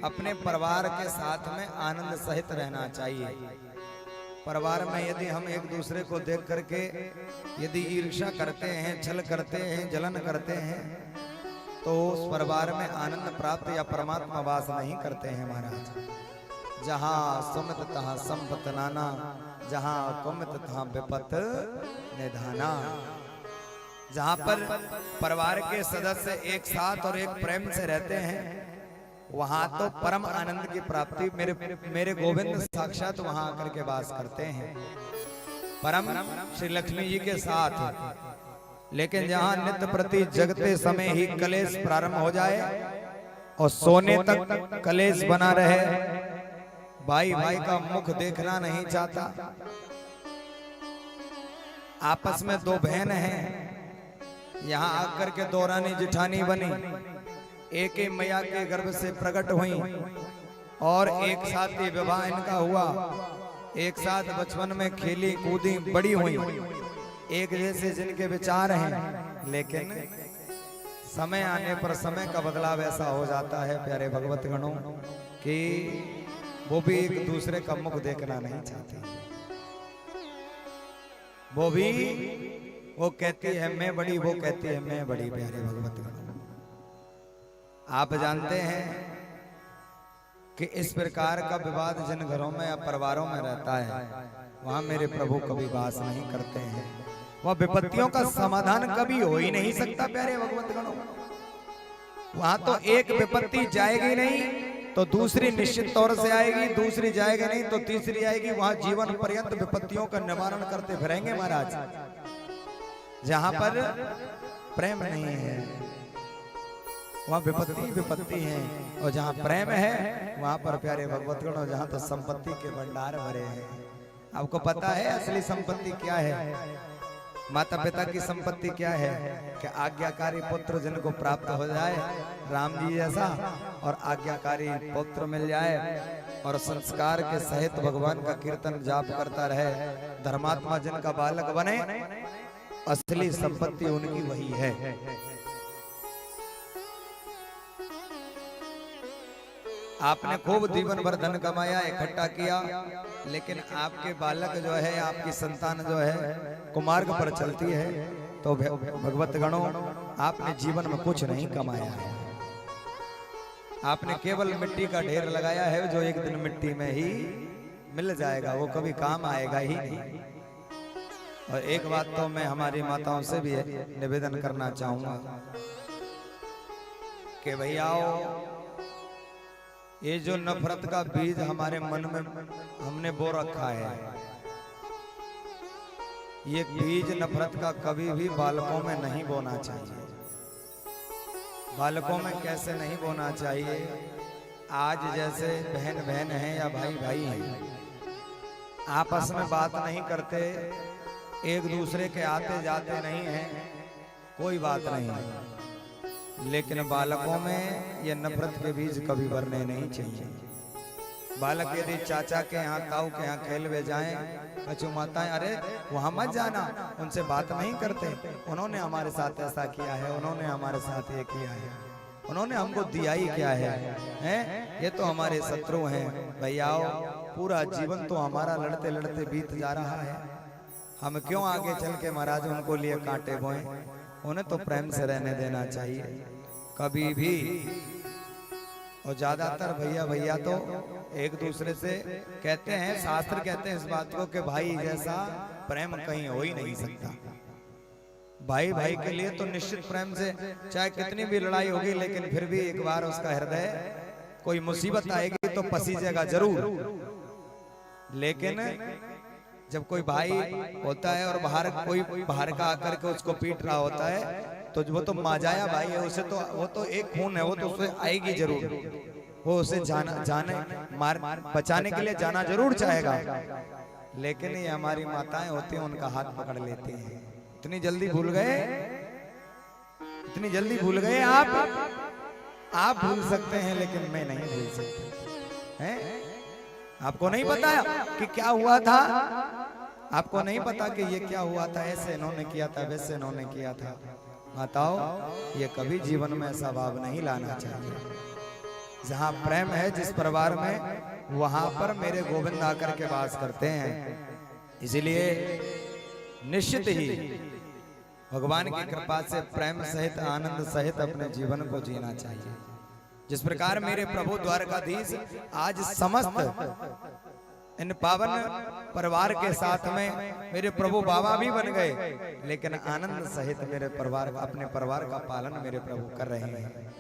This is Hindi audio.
अपने परिवार के साथ में आनंद सहित रहना चाहिए। परिवार में यदि हम एक दूसरे को देख करके यदि ईर्ष्या करते हैं, छल करते हैं, जलन करते हैं, तो उस परिवार में आनंद प्राप्त या परमात्मा वास नहीं करते हैं महाराज। जहाँ सुमित तहाँ संपत नाना, जहाँ कुमित तहाँ विपत निधाना। जहाँ पर परिवार के सदस्य एक साथ और एक प्रेम से रहते हैं, वहां तो परम आनंद की प्राप्ति मेरे गोविंद साक्षात वहां आकर के वास करते हैं, परम श्री लक्ष्मी जी के साथ। लेकिन जहां नित्य प्रति जगते समय ही कलेश प्रारंभ हो जाए और सोने तक कलेश बना रहे, भाई भाई का मुख देखना नहीं चाहता, आपस में दो बहन हैं, यहाँ आकर के दो रानी जिठानी बनी, एक ही मैया के गर्भ से प्रकट हुई और एक साथ ही विवाह इनका हुआ, एक साथ बचपन में खेली कूदी बड़ी हुई, एक जैसे जिनके विचार हैं। लेकिन समय आने पर समय का बदलाव ऐसा हो जाता है प्यारे भगवत गणों कि वो भी एक दूसरे का मुख देखना नहीं चाहते। वो कहती है मैं बड़ी, वो कहती है मैं बड़ी। प्यारे भगवत गणों, आप जानते हैं कि इस प्रकार का विवाद जिन घरों में या परिवारों में रहता है, वहां मेरे प्रभु कभी वास नहीं करते हैं। वह विपत्तियों का समाधान कभी हो ही नहीं सकता प्यारे भगवत गणों। वहां तो एक विपत्ति जाएगी नहीं तो दूसरी निश्चित तौर से आएगी, दूसरी जाएगी नहीं तो तीसरी आएगी। वहां जीवन पर्यंत विपत्तियों का निवारण करते फिरेंगे महाराज। जहां पर प्रेम नहीं है वहां विपत्ति है, और जहां प्रेम है वहां पर प्यारे भगवतगण जहां तो संपत्ति के भंडार भरे हैं। आपको पता है असली संपत्ति क्या है? माता पिता की संपत्ति क्या है कि आज्ञाकारी पुत्र जिनको प्राप्त हो जाए, राम जी जैसा, और आज्ञाकारी पुत्र मिल जाए और संस्कार के सहित भगवान का कीर्तन जाप करता रहे, धर्मात्मा जिनका बालक बने, असली संपत्ति उनकी वही है। आपने खूब जीवन भर धन कमाया, इकट्ठा किया, लेकिन आपके बालक जो है, आपकी संतान जो है कुमार्ग पर चलती है, तो भगवत गणों आपने जीवन में कुछ नहीं कमाया है। आपने केवल मिट्टी का ढेर लगाया है जो एक दिन मिट्टी में ही मिल जाएगा, वो कभी काम आएगा ही नहीं। और एक बात तो मैं हमारी माताओं से भी निवेदन करना चाहूंगा कि भैयाओ, ये जो नफरत का बीज हमारे मन में हमने बो रखा है, ये बीज नफरत का कभी भी बालकों में नहीं बोना चाहिए। बालकों में कैसे नहीं बोना चाहिए? आज जैसे बहन बहन है या भाई भाई है, आपस में बात नहीं करते, एक दूसरे के आते जाते नहीं है, कोई बात नहीं है, लेकिन बालकों में ये नफरत के बीज कभी भरने नहीं चाहिए। बालक यदि चाचा के यहाँ, ताऊ के यहाँ खेलवे जाएं, बच्चों माताएं अरे वहां मत जाना, उनसे बात नहीं करते, उन्होंने हमारे साथ ऐसा किया है, उन्होंने हमारे साथ ये किया है, उन्होंने हमको दिया ही क्या है, ये तो हमारे शत्रु हैं। भैयाओ, पूरा जीवन तो हमारा लड़ते लड़ते बीत जा रहा है, हम क्यों आगे चल के महाराज उनको लिए कांटे बोए? उन्हें तो प्रेम से रहने देना चाहिए कभी भी। और ज्यादातर भैया तो एक दूसरे से कहते हैं, शास्त्र कहते हैं इस बात को कि भाई जैसा प्रेम कहीं हो ही नहीं सकता। भाई भाई के लिए तो निश्चित प्रेम से चाहे कितनी भी लड़ाई होगी, लेकिन फिर भी एक बार उसका हृदय, कोई मुसीबत आएगी तो पसीजेगा जरूर। लेकिन जब कोई भाई होता है और बाहर का आकर के उसको पीट रहा होता है, तो वो तो माजाया भाई है, उसे तो वो तो एक खून है, वो तो उसे आएगी जरूर, वो उसे बचाने के लिए जाना जरूर चाहेगा। लेकिन ये हमारी माताएं होती हैं, उनका हाथ पकड़ लेती हैं। इतनी जल्दी भूल गए, इतनी जल्दी भूल गए आप भूल सकते हैं, लेकिन मैं नहीं भूल सकता है। आपको नहीं पता कि क्या हुआ था, आपको नहीं पता कि ये क्या हुआ था, ऐसे इन्होंने किया था, वैसे इन्होंने किया था। माताओं, ये कभी जीवन में ऐसा भाव नहीं लाना चाहिए। जहां प्रेम है जिस परिवार में, वहां पर मेरे गोविंद आकर के वास करते हैं। इसलिए निश्चित ही भगवान की कृपा से प्रेम सहित आनंद सहित अपने जीवन को जीना चाहिए। जिस प्रकार मेरे प्रभु द्वारकाधीश आज समस्त इन पावन परिवार के साथ में मेरे प्रभु बाबा भी बन गए, लेकिन आनंद सहित मेरे परिवार अपने परिवार का पालन मेरे प्रभु कर रहे हैं।